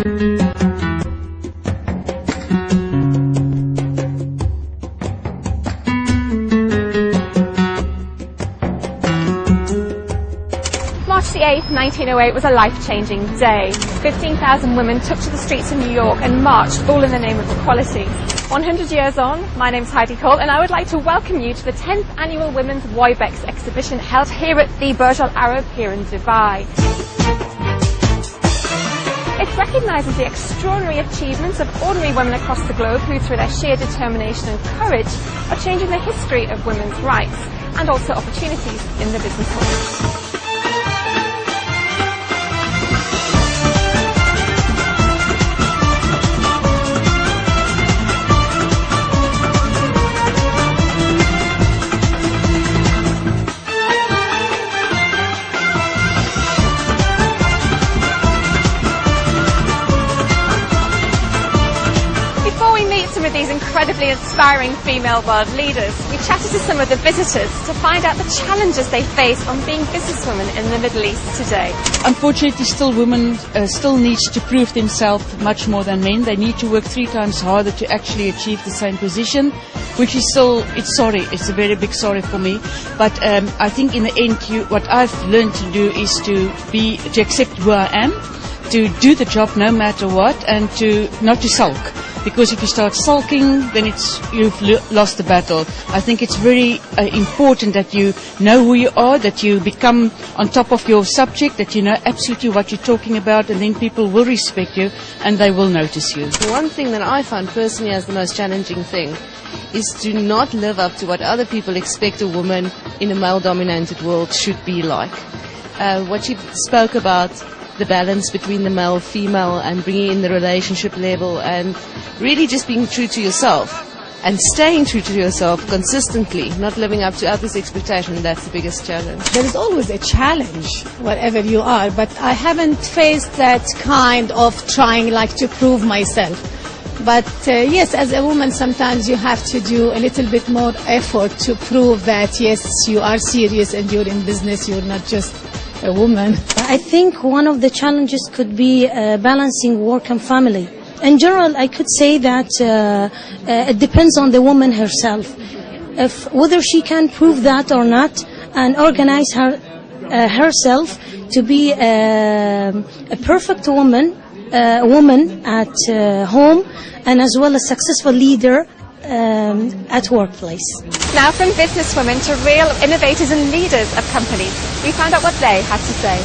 March the 8th, 1908 was a life-changing day. 15,000 women took to the streets of New York and marched, all in the name of equality. 100 years on, my name's Heidi Cole, and I would like to welcome you to the 10th Annual Women's Wybex exhibition held here at the Burj Al Arab here in Dubai. It recognises the extraordinary achievements of ordinary women across the globe who, through their sheer determination and courage, are changing the history of women's rights and also opportunities in the business world. Before we meet some of these incredibly inspiring female world leaders, we chatted to some of the visitors to find out the challenges they face on being businesswomen in the Middle East today. Unfortunately, still women still need to prove themselves much more than men. They need to work 3 times harder to actually achieve the same position, which is still, it's a very big sorry for me. But I think in the end, what I've learned to do is to accept who I am, to do the job no matter what, and not to sulk. Because if you start sulking, then you've lost the battle. I think it's very important that you know who you are, that you become on top of your subject, that you know absolutely what you're talking about, and then people will respect you and they will notice you. One thing that I found personally as the most challenging thing is to not live up to what other people expect a woman in a male-dominated world should be like. What you spoke about, the balance between the male-female and bringing in the relationship level and really just being true to yourself and staying true to yourself consistently, not living up to others' expectations, that's the biggest challenge. There is always a challenge, whatever you are, but I haven't faced that kind of trying like to prove myself. But yes, as a woman, sometimes you have to do a little bit more effort to prove that, yes, you are serious and you're in business, you're not just a woman. I think one of the challenges could be balancing work and family. In general, I could say that it depends on the woman herself, whether she can prove that or not, and organize herself to be a perfect woman at home, and as well as successful leader at workplace. Now from businesswomen to real innovators and leaders of companies, we found out what they had to say.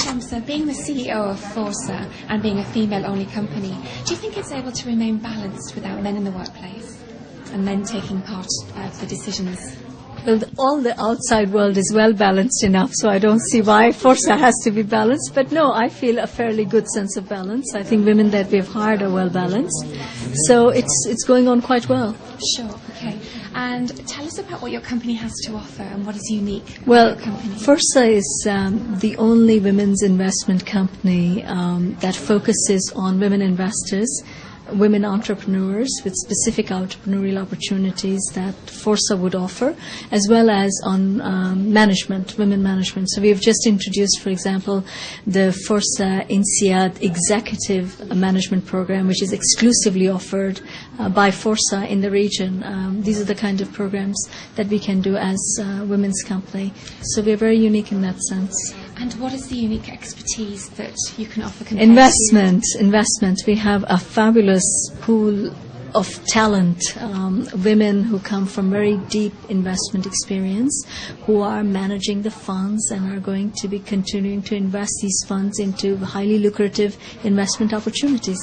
Shamsa, being the CEO of Forza and being a female-only company, do you think it's able to remain balanced without men in the workplace and men taking part of the decisions? Well, all the outside world is well balanced enough, so I don't see why Forza has to be balanced. But no, I feel a fairly good sense of balance. I think women that we've hired are well balanced, so it's going on quite well. Sure, okay. And tell us about what your company has to offer and what is unique about Well, your company. Forza is the only women's investment company that focuses on women investors, women entrepreneurs with specific entrepreneurial opportunities that Forza would offer, as well as on management, women management. So we have just introduced, for example, the Forza INSEAD Executive Management Program, which is exclusively offered by Forza in the region. These are the kind of programs that we can do as a women's company. So we are very unique in that sense. And what is the unique expertise that you can offer? Investment. We have a fabulous pool of talent, women who come from very deep investment experience, who are managing the funds and are going to be continuing to invest these funds into highly lucrative investment opportunities.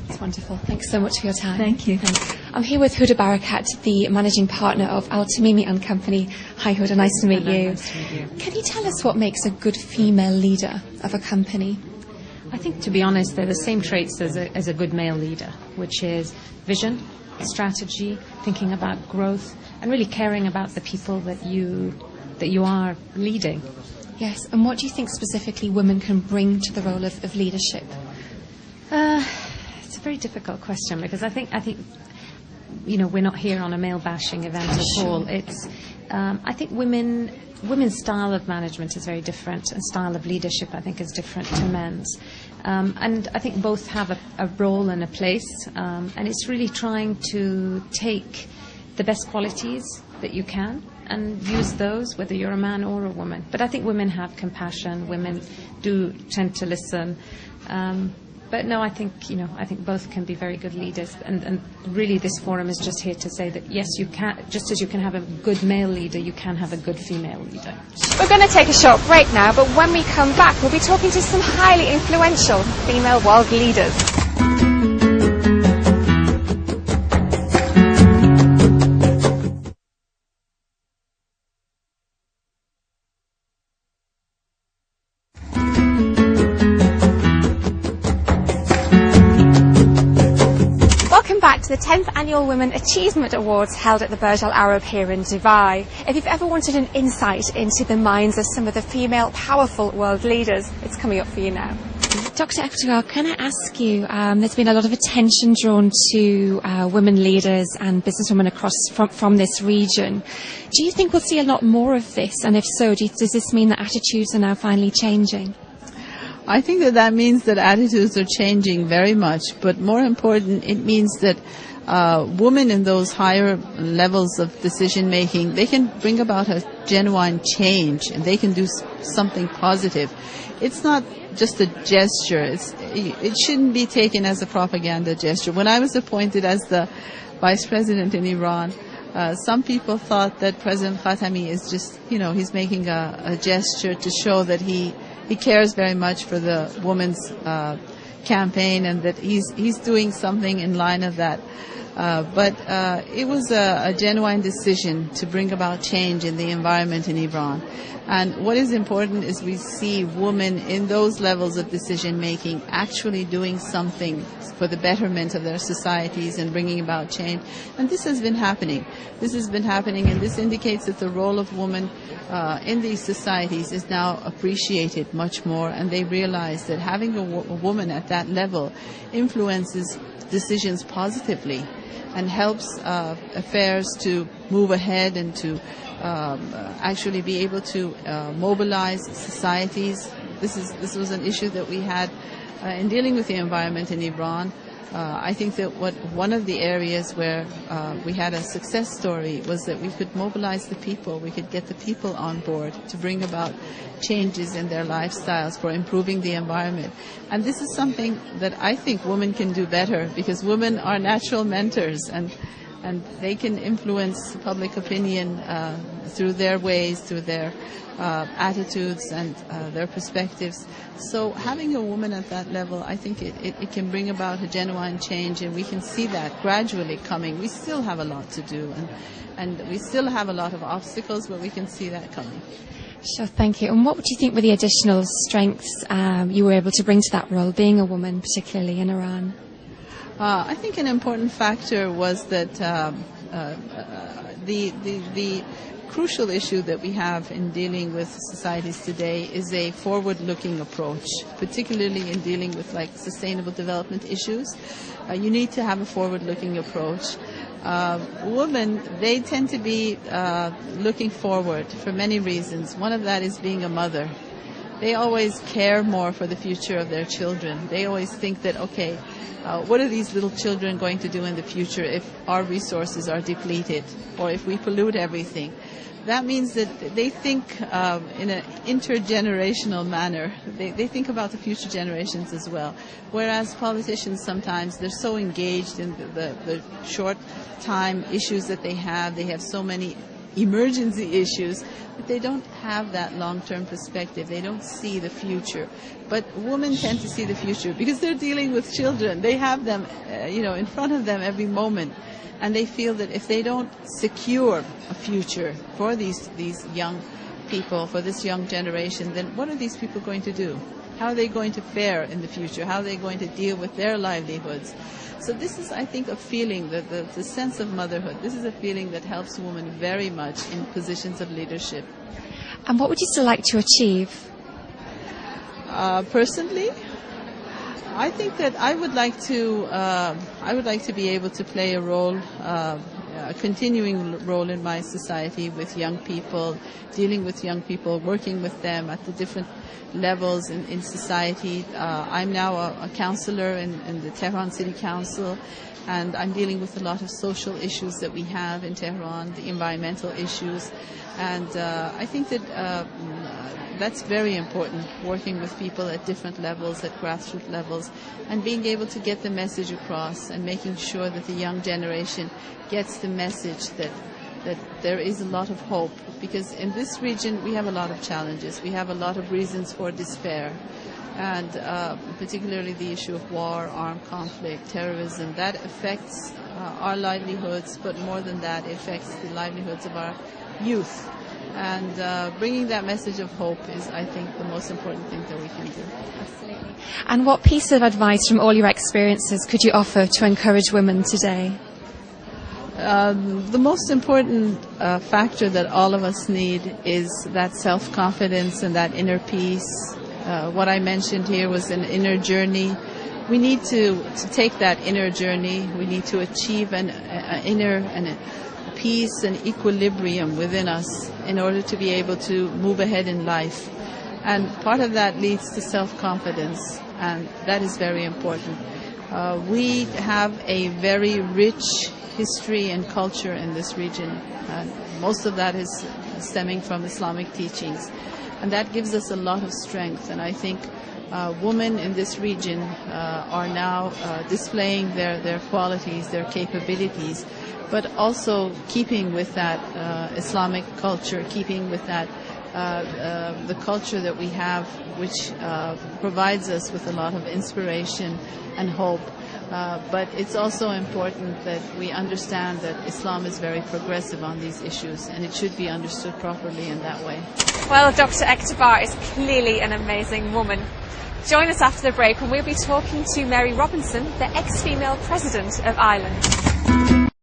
That's wonderful. Thanks so much for your time. Thank you. I'm here with Huda Barakat, the managing partner of Al Tamimi & Company. Hi Huda, nice to meet you. Nice to meet you. Can you tell us what makes a good female leader of a company? I think, to be honest, they're the same traits as a good male leader, which is vision, strategy, thinking about growth, and really caring about the people that you are leading. Yes, and what do you think specifically women can bring to the role of leadership? It's a very difficult question because I think we're not here on a male bashing event at all. It's I think women women's style of management is very different, and style of leadership, I think, is different to men's. And I think both have a role and a place, and it's really trying to take the best qualities that you can and use those, whether you're a man or a woman. But I think women have compassion. Women do tend to listen. But no, I think both can be very good leaders. And really, this forum is just here to say that yes, you can. Just as you can have a good male leader, you can have a good female leader. We're going to take a short break now, but when we come back, we'll be talking to some highly influential female world leaders. Back to the 10th Annual Women Achievement Awards held at the Burj Al Arab here in Dubai. If you've ever wanted an insight into the minds of some of the female powerful world leaders, it's coming up for you now. Dr. Ekhtiyar, can I ask you, there's been a lot of attention drawn to women leaders and businesswomen from this region. Do you think we'll see a lot more of this? And if so, does this mean that attitudes are now finally changing? I think that means that attitudes are changing very much, but more important, it means that women in those higher levels of decision making, they can bring about a genuine change, and they can do something positive. It's not just a gesture. It shouldn't be taken as a propaganda gesture. When I was appointed as the vice president in Iran, some people thought that President Khatami is just, he's making a gesture to show that he cares very much for the women's campaign, and that he's doing something in line of that. But it was a genuine decision to bring about change in the environment in Iran. And what is important is we see women in those levels of decision making actually doing something for the betterment of their societies and bringing about change. And this has been happening. This has been happening, and this indicates that the role of women in these societies is now appreciated much more, and they realize that having a woman at that level influences decisions positively and helps affairs to move ahead and to actually be able to mobilize societies. This was an issue that we had in dealing with the environment in Iran. I think that one of the areas where we had a success story was that we could mobilize the people. We could get the people on board to bring about changes in their lifestyles for improving the environment. And this is something that I think women can do better, because women are natural mentors, and they can influence public opinion through their ways, through their attitudes and their perspectives. So having a woman at that level, I think it can bring about a genuine change, and we can see that gradually coming. We still have a lot to do, and we still have a lot of obstacles, but we can see that coming. Sure, thank you. And what would you think were the additional strengths you were able to bring to that role, being a woman, particularly in Iran? I think an important factor was that the crucial issue that we have in dealing with societies today is a forward-looking approach, particularly in dealing with sustainable development issues. You need to have a forward-looking approach. Women, they tend to be looking forward for many reasons. One of that is being a mother. They always care more for the future of their children. They always think that, okay, what are these little children going to do in the future if our resources are depleted or if we pollute everything? That means that they think in an intergenerational manner. They think about the future generations as well. Whereas politicians sometimes, they're so engaged in the short time issues that they have so many emergency issues, but they don't have that long-term perspective. They don't see the future. But women tend to see the future because they're dealing with children. They have them, in front of them every moment. And they feel that if they don't secure a future for these young people, for this young generation, then what are these people going to do? How are they going to fare in the future? How are they going to deal with their livelihoods? So this is, I think, a feeling, that the sense of motherhood, this is a feeling that helps women very much in positions of leadership. And what would you still like to achieve? Personally, I think that I would like to be able to play a role a continuing role in my society with young people, dealing with young people, working with them at the different levels in society. I'm now a councillor in the Tehran City Council, and I'm dealing with a lot of social issues that we have in Tehran, the environmental issues, and I think that that's very important, working with people at different levels, at grassroots levels, and being able to get the message across and making sure that the young generation gets the message that there is a lot of hope, because in this region we have a lot of challenges. We have a lot of reasons for despair, and particularly the issue of war, armed conflict, terrorism, that affects our livelihoods, but more than that, it affects the livelihoods of our youth. And bringing that message of hope is, I think, the most important thing that we can do. Absolutely. And what piece of advice from all your experiences could you offer to encourage women today? The most important factor that all of us need is that self-confidence and that inner peace. What I mentioned here was an inner journey. We need to take that inner journey. We need to achieve an inner peace and equilibrium within us in order to be able to move ahead in life. And part of that leads to self-confidence, and that is very important. We have a very rich history and culture in this region. Most of that is stemming from Islamic teachings, and that gives us a lot of strength. And I think women in this region are now displaying their qualities, their capabilities, but also keeping with that Islamic culture, keeping with that the culture that we have, which provides us with a lot of inspiration and hope. But it's also important that we understand that Islam is very progressive on these issues, and it should be understood properly in that way. Well, Dr. Ektabar is clearly an amazing woman. Join us after the break when we'll be talking to Mary Robinson, the ex-female president of Ireland.